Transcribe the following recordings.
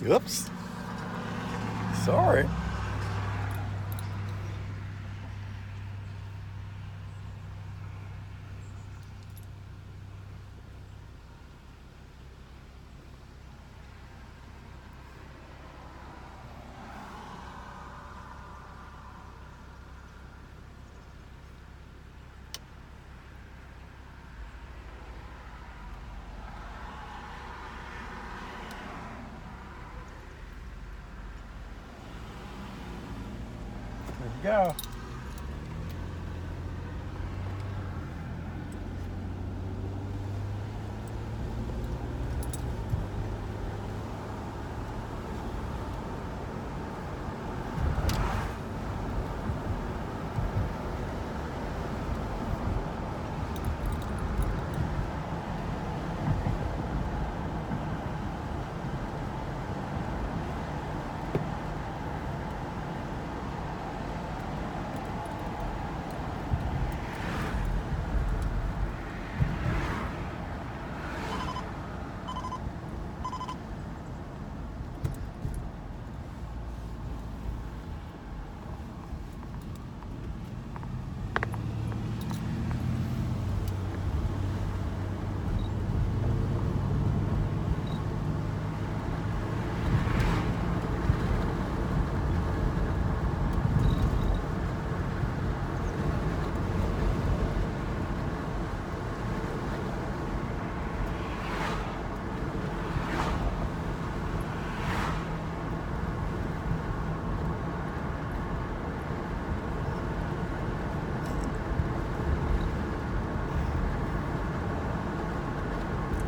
Oops. Sorry. There you go.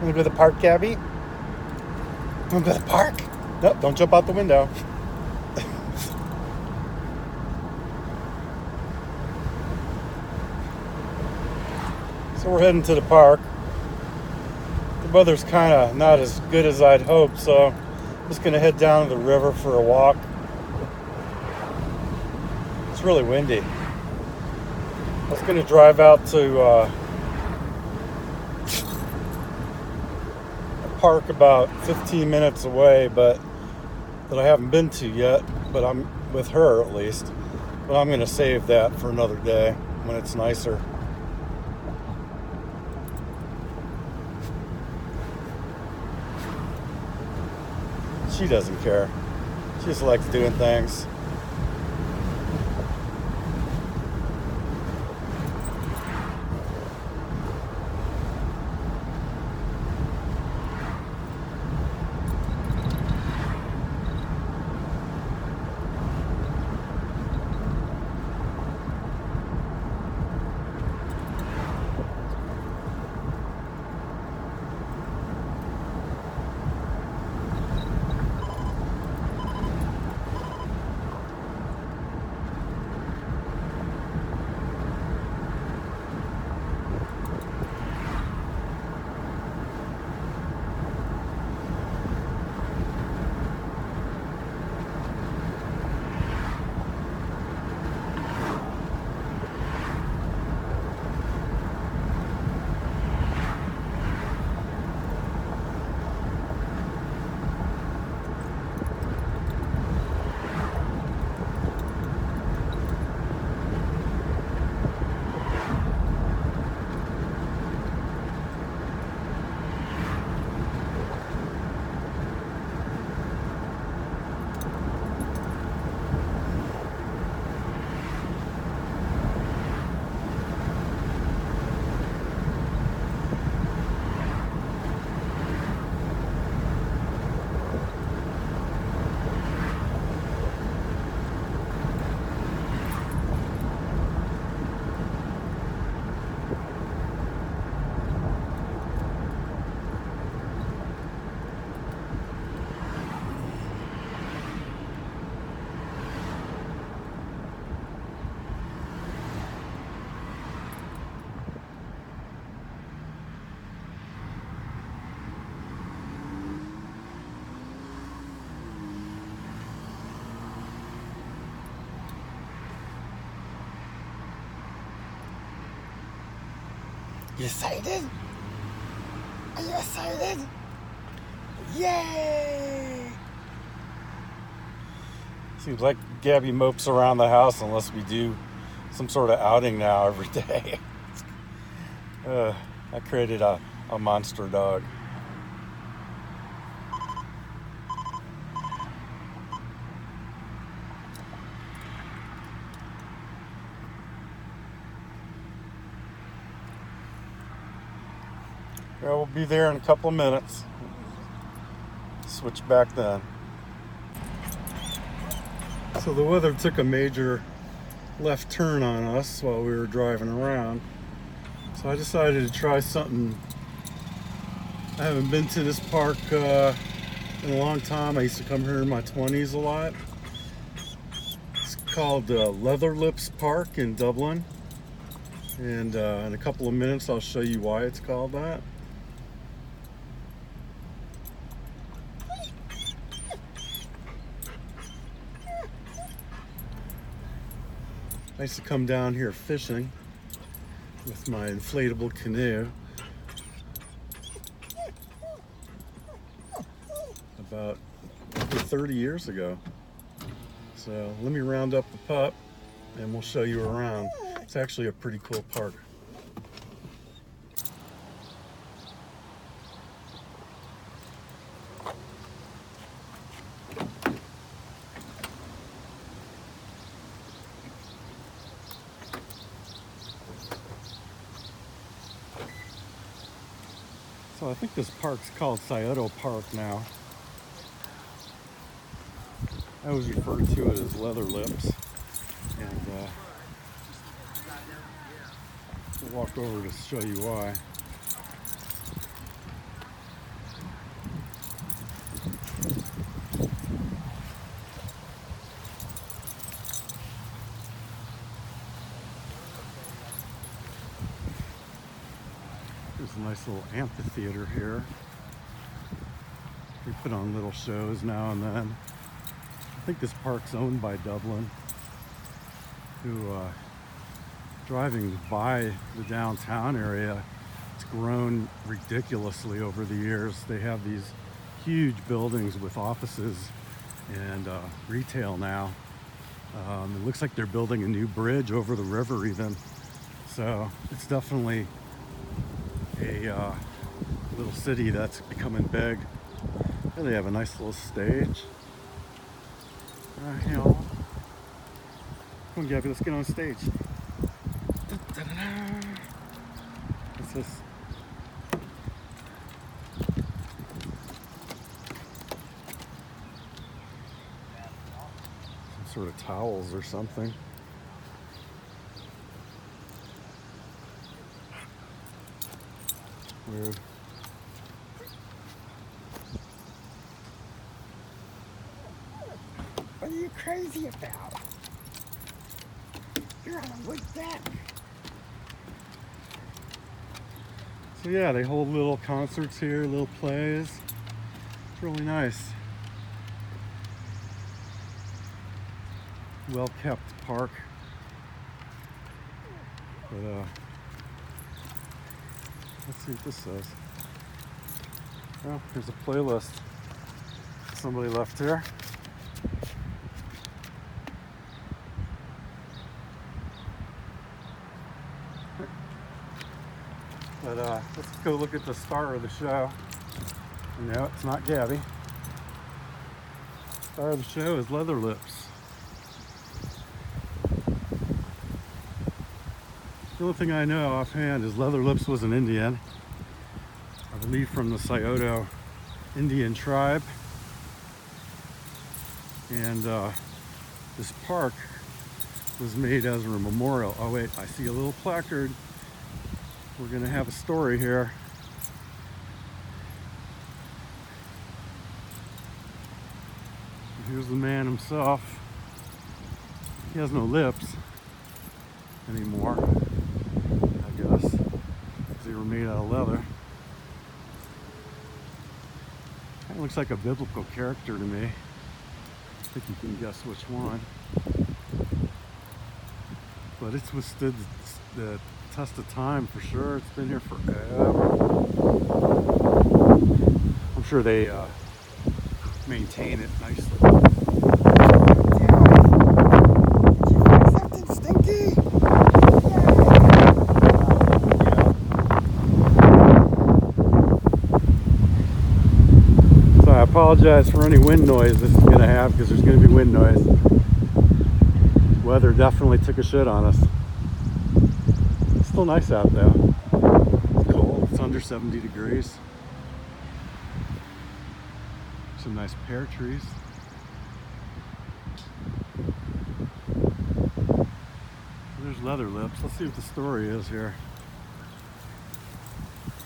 Want to go to the park, Gabby? Want to go to the park? No, don't jump out the window. So we're heading to the park. The weather's kind of not as good as I'd hoped, so I'm just going to head down to the river for a walk. It's really windy. I was going to drive out to a park about 15 minutes away, but that I haven't been to yet, but I'm with her at least. But I'm going to save that for another day when it's nicer. She doesn't care. She just likes doing things. You excited? Are you excited? Yay! Seems like Gabby mopes around the house unless we do some sort of outing now every day. I created a monster dog. Yeah, we'll be there in a couple of minutes. Switch back then. So the weather took a major left turn on us while we were driving around. So I decided to try something. I haven't been to this park in a long time. I used to come here in my 20s a lot. It's called Leatherlips Park in Dublin. And in a couple of minutes I'll show you why it's called that. I used to come down here fishing with my inflatable canoe about 30 years ago. So let me round up the pup and we'll show you around. It's actually a pretty cool park. So I think this park's called Scioto Park now. I always refer to it as Leatherlips. And we'll walk over to show you why. There's a nice little amphitheater here. We put on little shows now and then. I think this park's owned by Dublin, who driving by the downtown area, it's grown ridiculously over the years. They have these huge buildings with offices and retail now. It looks like they're building a new bridge over the river even. So it's definitely a little city that's becoming big. Here they have a nice little stage. You know, come on, Gabby, let's get on stage. What's this? Some sort of towels or something. Weird. What are you crazy about? You're on a wood deck. So yeah, they hold little concerts here, little plays. It's really nice. Well kept park. But let's see what this says. Oh, here's a playlist somebody left here. But let's go look at the star of the show. No, it's not Gabby. Star of the show is Leatherlips. The only thing I know offhand is Leatherlips was an Indian, I believe from the Scioto Indian tribe. And this park was made as a memorial. Oh wait, I see a little placard. We're gonna have a story here. Here's the man himself. He has no lips anymore, I guess, because they were made out of leather. That looks like a biblical character to me. I think you can guess which one. But it's withstood the test of time for sure. It's been here forever. I'm sure they maintain it nicely. apologize for any wind noise this is going to have, because there's going to be wind noise. Weather definitely took a shit on us. It's still nice out though. It's cold. It's under 70 degrees. Some nice pear trees. There's Leatherlips. Let's see what the story is here.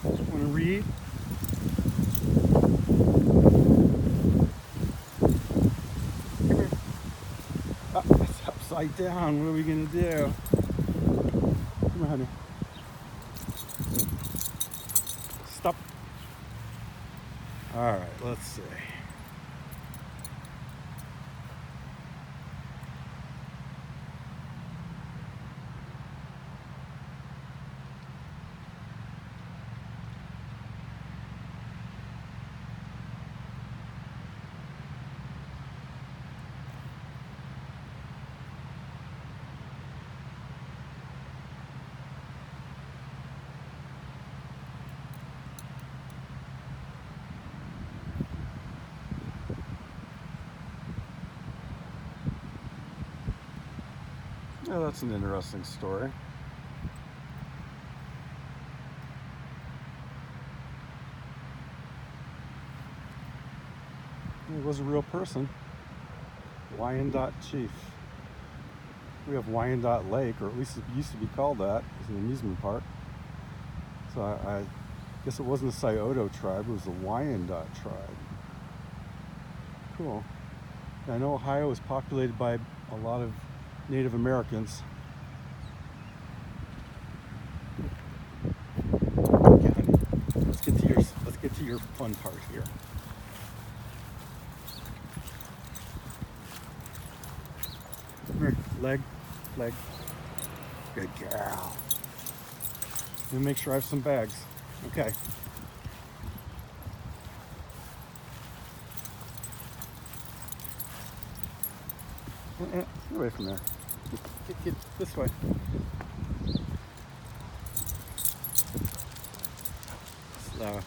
Want to read? Come here. Oh, it's upside down. What are we going to do? Come on, honey. Stop. All right, let's see. Yeah, that's an interesting story. It was a real person. Wyandotte Chief. We have Wyandotte Lake, or at least it used to be called that. It's an amusement park. So I guess it wasn't the Scioto tribe, it was the Wyandotte tribe. Cool. I know Ohio is populated by a lot of Native Americans. Okay, honey. Let's get to your fun part here. Come here, leg. Good girl. Let me make sure I have some bags. Okay. Get away from there. Get this way. Slow.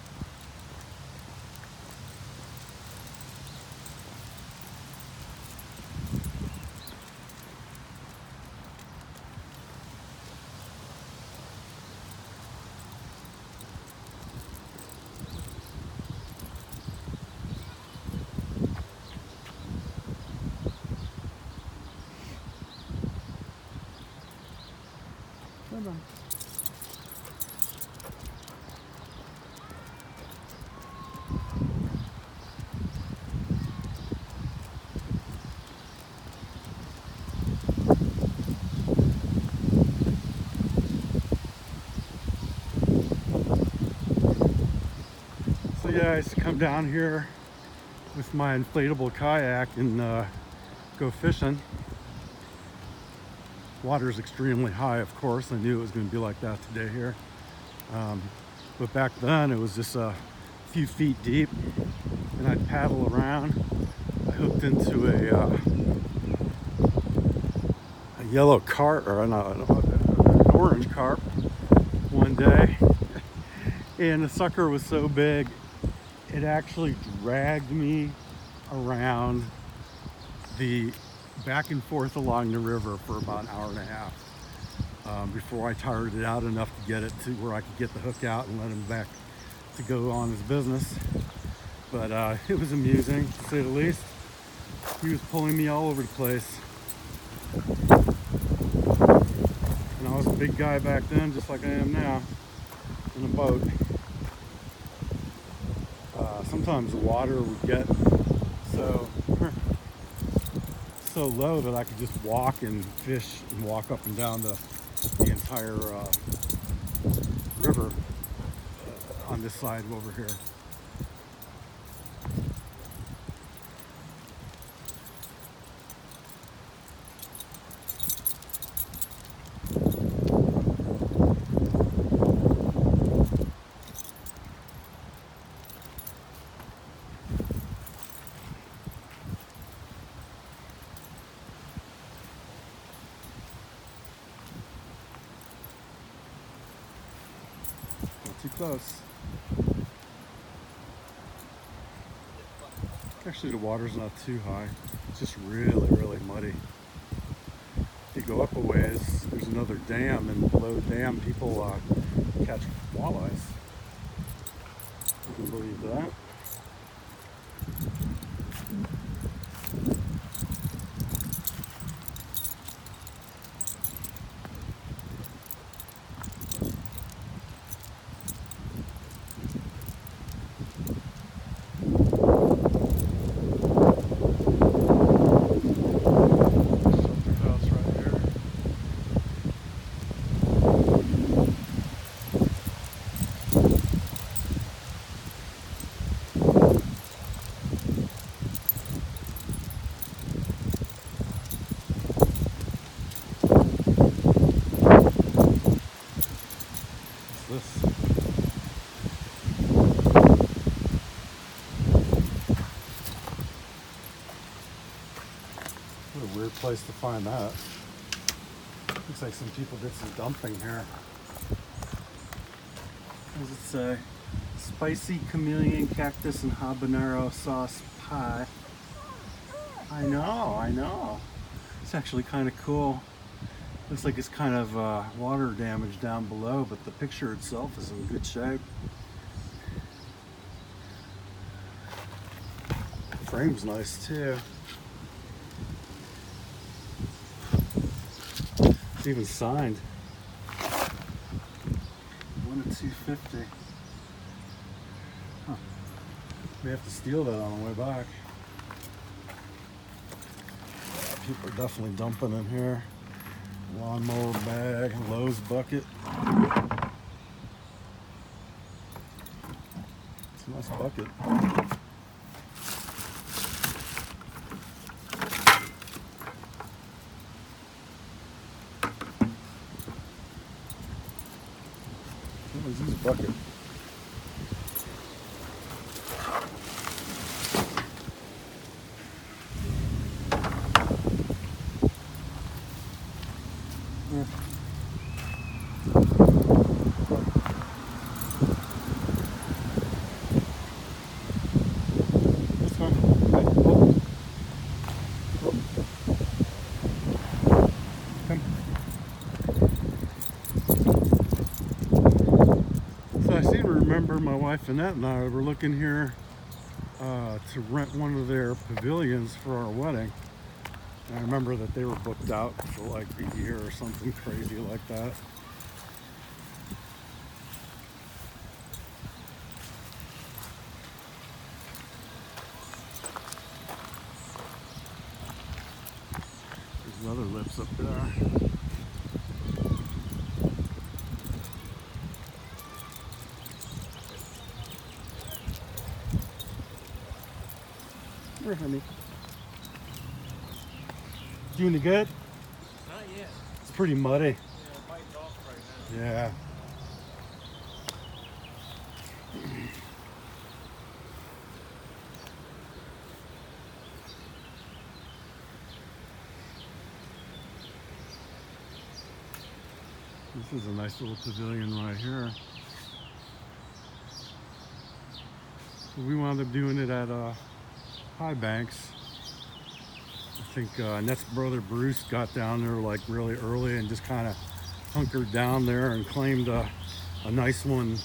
Come on. So yeah, I used to come down here with my inflatable kayak and go fishing. Water is extremely high, of course. I knew it was going to be like that today here. But back then it was just a few feet deep, and I'd paddle around. I hooked into a yellow carp, or an orange carp one day, and the sucker was so big it actually dragged me around the back and forth along the river for about an hour and a half before I tired it out enough to get it to where I could get the hook out and let him back to go on his business. But it was amusing, to say the least. He was pulling me all over the place. And I was a big guy back then, just like I am now, in a boat. Sometimes the water would get so low that I could just walk and fish and walk up and down the entire river on this side over here. Not too close. Actually, the water's not too high. It's just really, really muddy. If you go up a ways, there's another dam, and below the dam, people catch walleyes. You can believe that. This. What a weird place to find that. Looks like some people did some dumping here. What does it say? Spicy chameleon cactus and habanero sauce pie. I know. It's actually kind of cool. Looks like it's kind of water damage down below, but the picture itself is in good shape. The frame's nice too. It's even signed. 1 to 250. Huh. May have to steal that on the way back. People are definitely dumping in here. Lawnmower bag, Lowe's bucket. It's a nice bucket. Let's use a bucket. Yeah. This one. Come. So I seem to remember my wife Annette and I were looking here to rent one of their pavilions for our wedding. And I remember that they were booked out for like a year or something crazy like that. There's Leatherlips up there. Here, honey. Doing it good? Not yet. It's pretty muddy. Yeah, it might off right now. Yeah. This is a nice little pavilion right here. So we wound up doing it at High Banks. I think Annette's brother Bruce got down there like really early and just kind of hunkered down there and claimed a nice one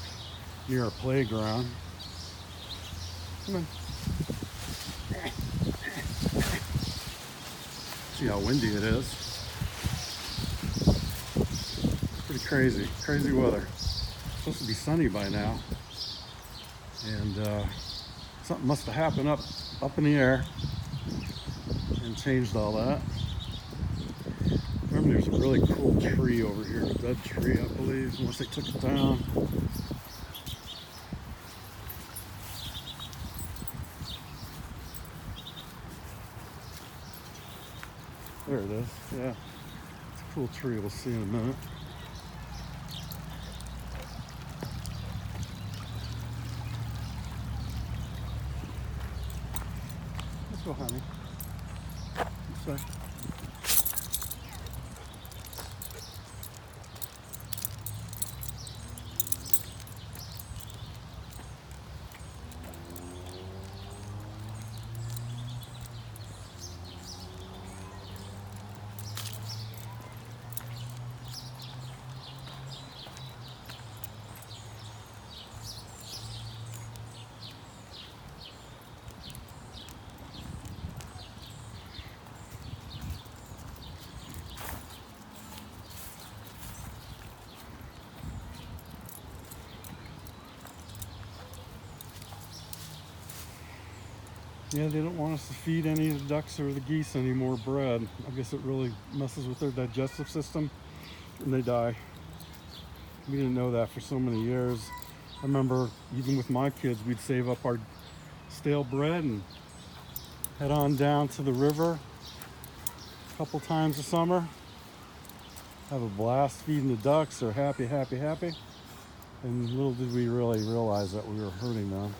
near our playground. Come on. See how windy it is. Pretty crazy weather. It's supposed to be sunny by now. And something must have happened up in the air and changed all that. Remember, there's a really cool tree over here, a dead tree, I believe, unless they took it down. There it is, yeah. It's a cool tree, we'll see in a minute. Let's go, honey. This way. Yeah, they don't want us to feed any of the ducks or the geese any more bread. I guess it really messes with their digestive system and they die. We didn't know that for so many years. I remember even with my kids, we'd save up our stale bread and head on down to the river a couple times a summer. Have a blast feeding the ducks. They're happy, happy, happy. And little did we really realize that we were hurting them.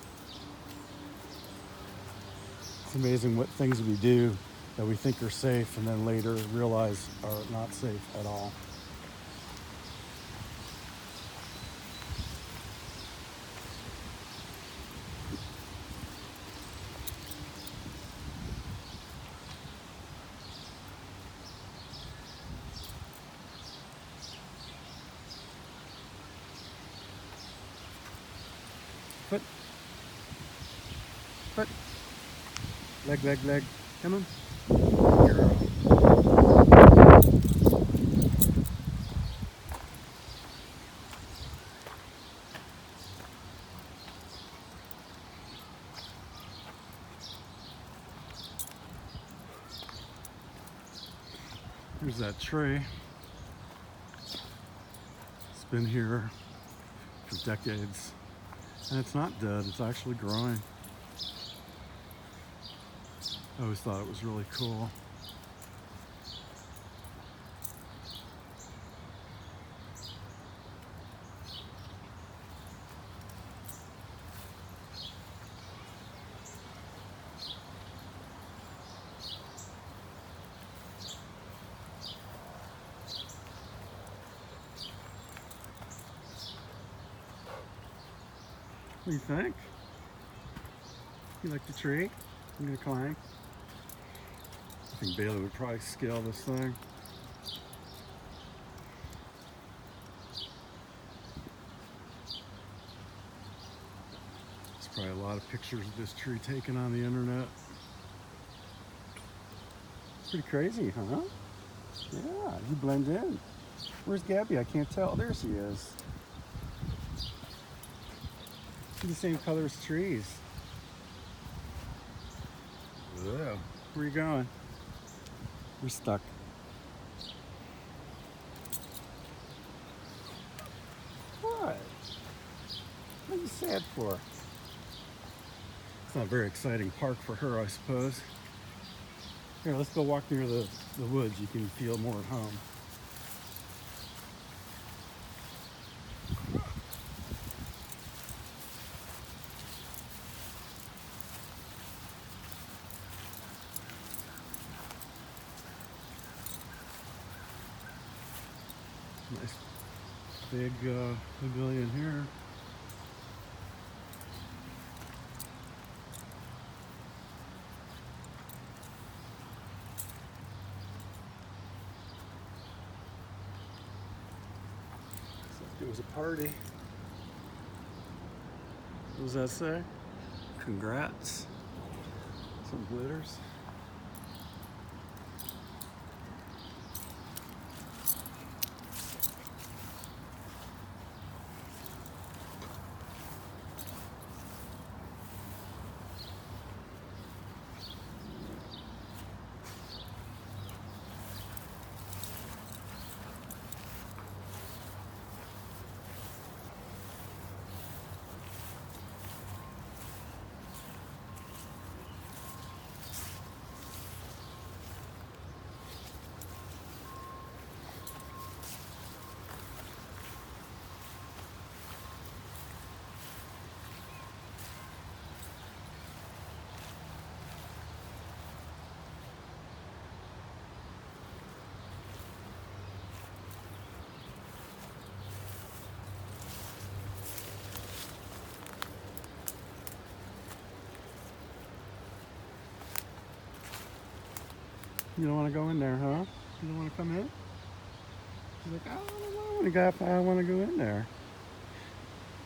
It's amazing what things we do that we think are safe and then later realize are not safe at all. Foot. Foot. Leg, leg, leg. Come on. Girl. Here's that tree. It's been here for decades. And it's not dead, it's actually growing. I always thought it was really cool. What do you think? You like the tree? I'm gonna climb. I think Bailey would probably scale this thing. There's probably a lot of pictures of this tree taken on the internet. Pretty crazy, huh? Yeah, you blend in. Where's Gabby? I can't tell. There she is. She's the same color as trees. Whoa. Where are you going? We're stuck. What? What are you sad for? It's not a very exciting park for her, I suppose. Here, let's go walk near the woods. You can feel more at home. Nice big pavilion here. It was a party. What does that say? Congrats. Some glitters. You don't want to go in there, huh? You don't want to come in? You're like, I don't want to go in there.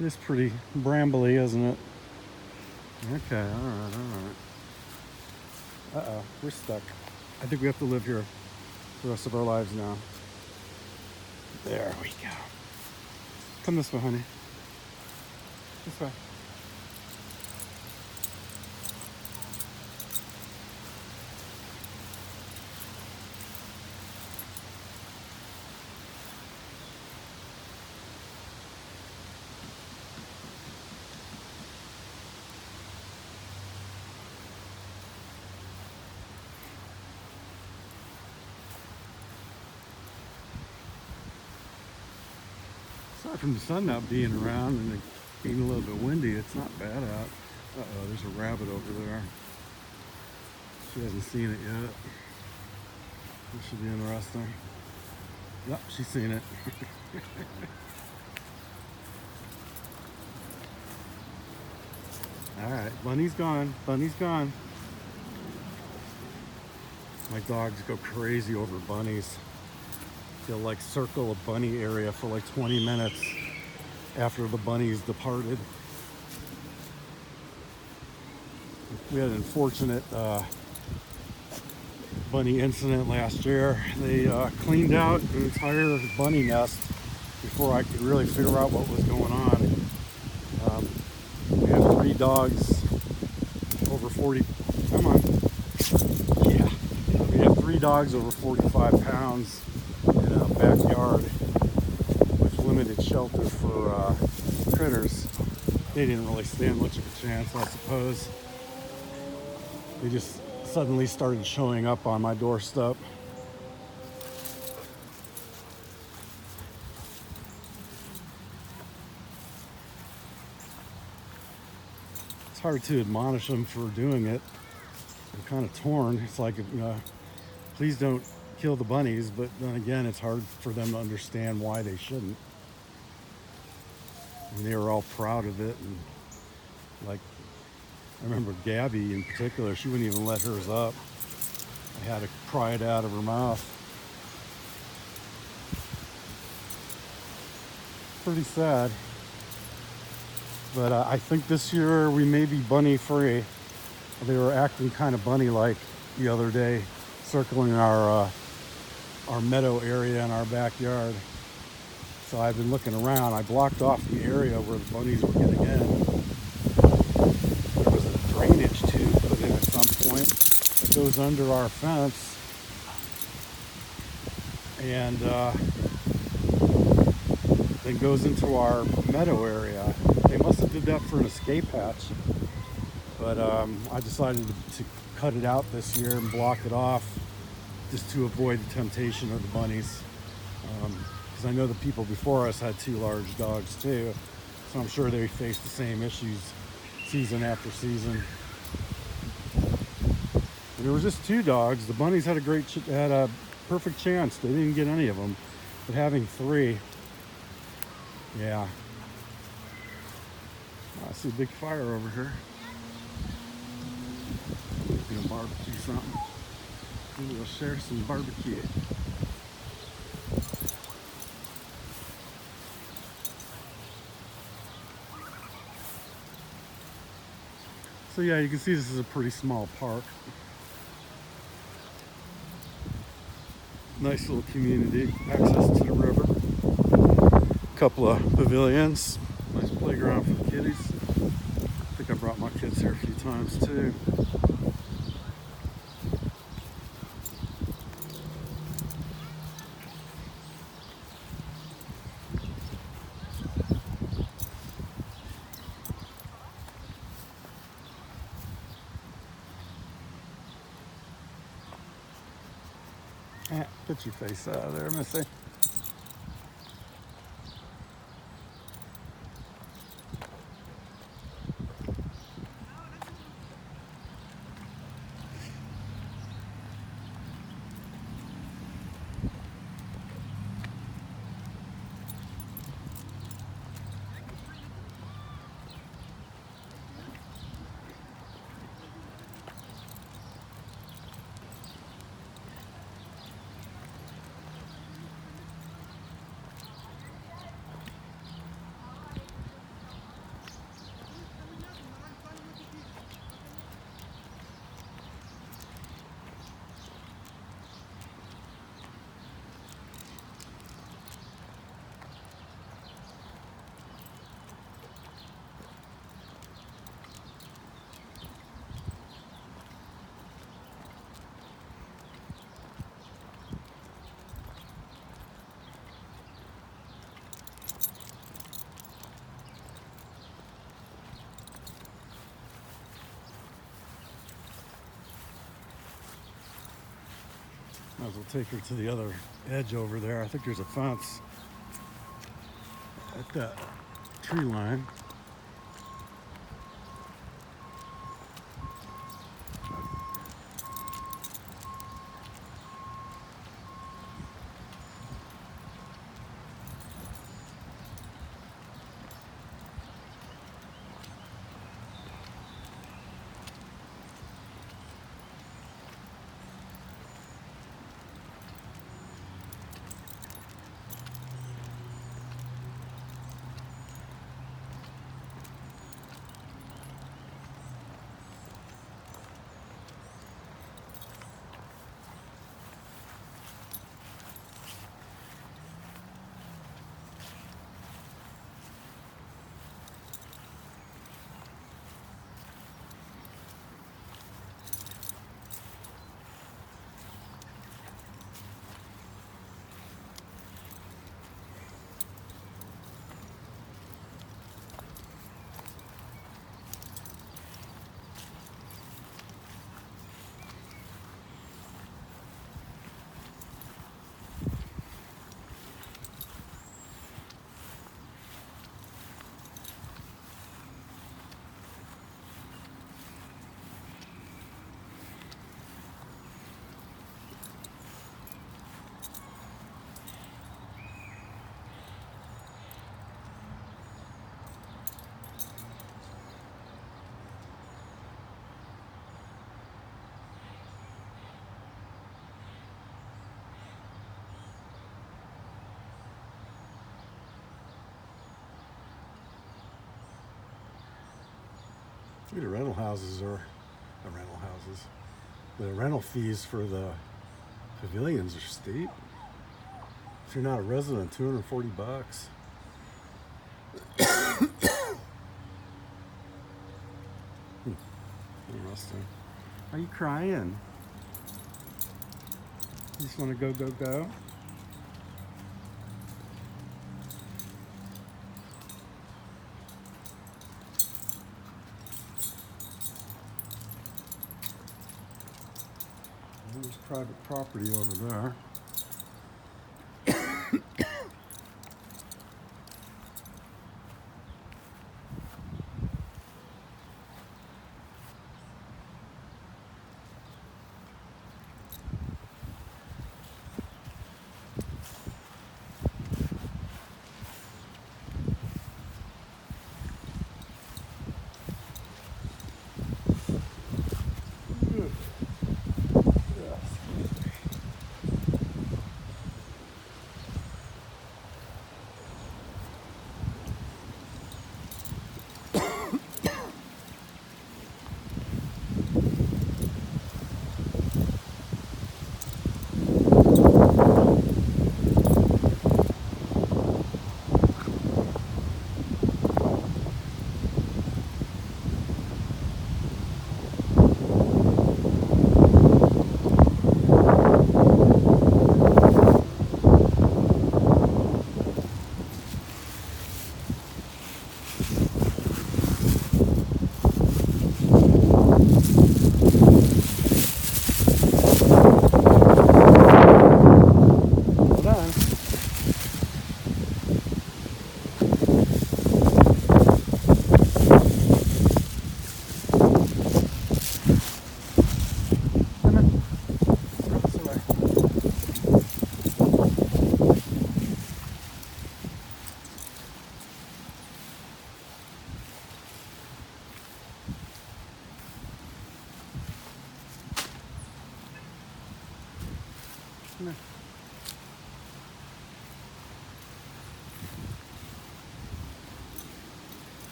It's pretty brambly, isn't it? Okay, all right. Uh-oh, we're stuck. I think we have to live here the rest of our lives now. There we go. Come this way, honey. This way. Aside from the sun not being around and it being a little bit windy, it's not bad out. Uh-oh, there's a rabbit over there. She hasn't seen it yet. This should be interesting. Yep, she's seen it. All right, Bunny's gone. Bunny's gone. My dogs go crazy over bunnies. They'll like circle a bunny area for like 20 minutes after the bunny's departed. We had an unfortunate bunny incident last year. They cleaned out an entire bunny nest before I could really figure out what was going on. We have 3 dogs over 40. Come on. Yeah. We have 3 dogs over 45 pounds in a backyard with limited shelter for critters. They didn't really stand much of a chance, I suppose. They just suddenly started showing up on my doorstep. It's hard to admonish them for doing it. I'm kind of torn. It's like, please don't kill the bunnies, but then again, it's hard for them to understand why they shouldn't. And they were all proud of it, and like, I remember Gabby in particular, she wouldn't even let hers up. I had to pry it out of her mouth. Pretty sad. But I think this year we may be bunny free. They were acting kind of bunny-like the other day, circling our meadow area in our backyard. So I've been looking around. I blocked off the area where the bunnies were getting in. There was a drainage tube put in at some point that goes under our fence. And then goes into our meadow area. They must have did that for an escape hatch. But I decided to cut it out this year and block it off just to avoid the temptation of the bunnies. Because I know the people before us had 2 large dogs too, so I'm sure they faced the same issues season after season. There was just 2 dogs. The bunnies had a perfect chance. They didn't get any of them, but having 3, yeah. I see a big fire over here. Gonna barbecue something. Maybe we'll share some barbecue. So yeah, you can see this is a pretty small park. Nice little community, access to the river. A couple of pavilions, nice playground for the kiddies. I think I brought my kids here a few times too. Get your face out of there, Missy. Might as well take her to the other edge over there. I think there's a fence. at the tree line. The rental houses are the rental fees for the pavilions are steep. If you're not a resident, $240. Interesting. Are you crying? You just want to go? There's private property over there.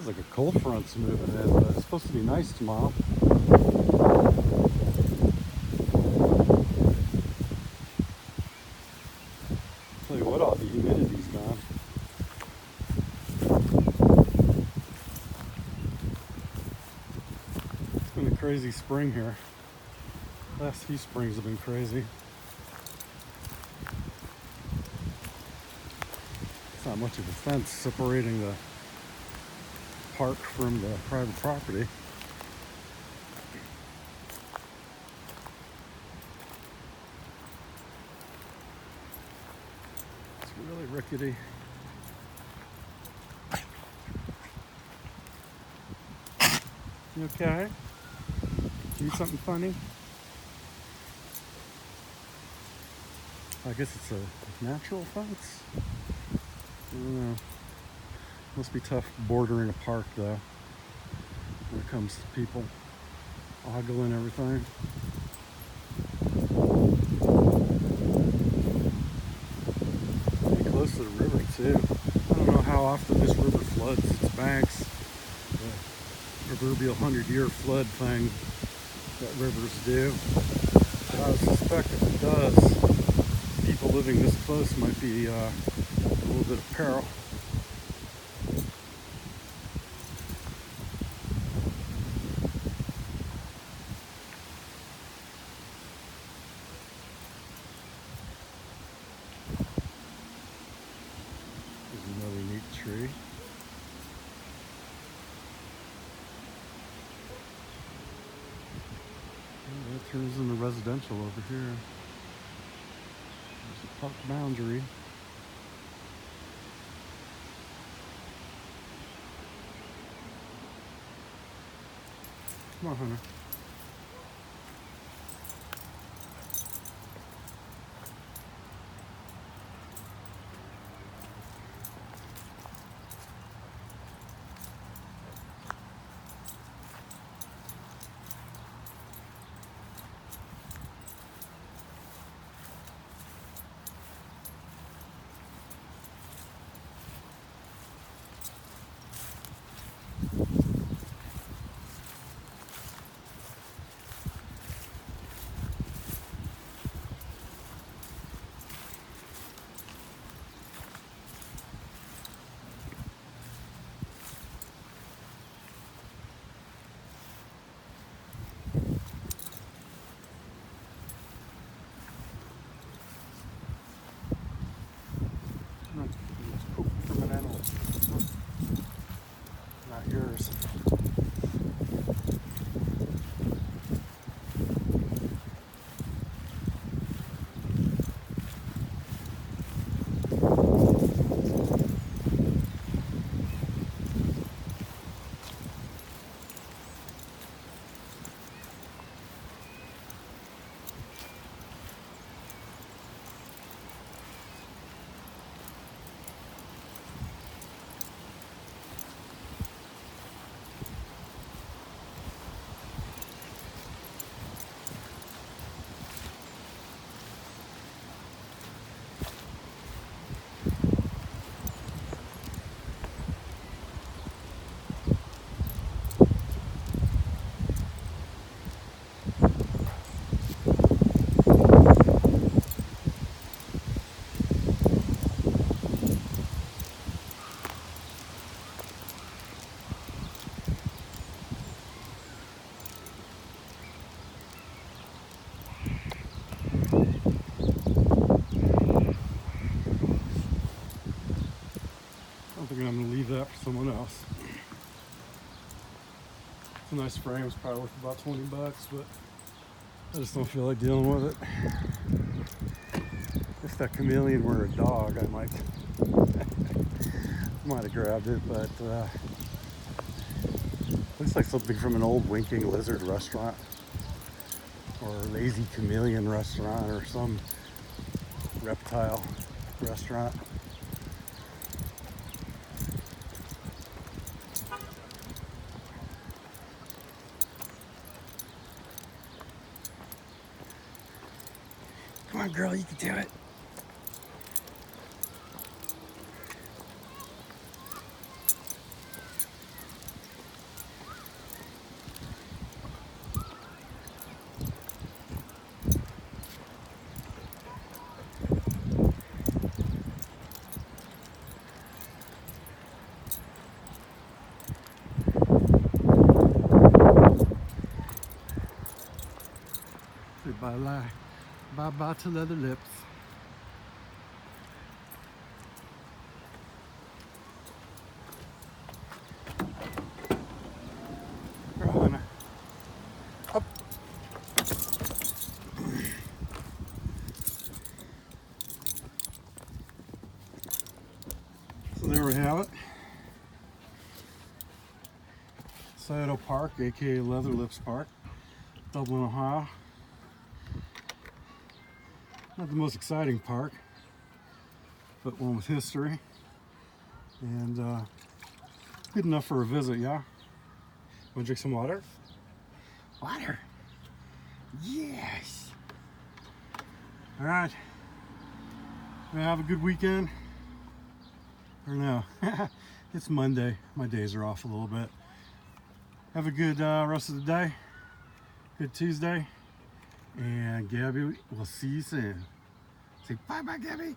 like a cold front's moving in, but it's supposed to be nice tomorrow. Tell you what, all the humidity's gone. It's been a crazy spring here. Last few springs have been crazy. It's not much of a fence separating the park from the private property. It's really rickety. You okay? Need something funny? I guess it's a natural fence. I don't know. Must be tough bordering a park though, when it comes to people ogling everything. Pretty close to the river too. I don't know how often this river floods its banks. The proverbial 100-year flood thing that rivers do. But I would suspect if it does, people living this close might be a little bit of peril. There's another neat tree. And that turns into residential over here. There's a park boundary. Come on, Hunter. It's poop from an animal. Not yours. I think I'm going to leave that for someone else. It's a nice frame. It's probably worth about 20 bucks, but I just don't feel like dealing with it. If that chameleon were a dog, I might have grabbed it, but looks like something from an old winking lizard restaurant or lazy chameleon restaurant or some reptile restaurant. Come on, girl, you can do it. Bye-bye to Leatherlips. Up. So there we have it. Scioto Park, aka Leatherlips Park, Dublin, Ohio. Not the most exciting park, but one with history, and good enough for a visit, yeah? Want to drink some water? Water. Yes. All right. Have a good weekend. Or no, it's Monday. My days are off a little bit. Have a good rest of the day. Good Tuesday. And Gabby, we'll see you soon. Say bye-bye, Gabby.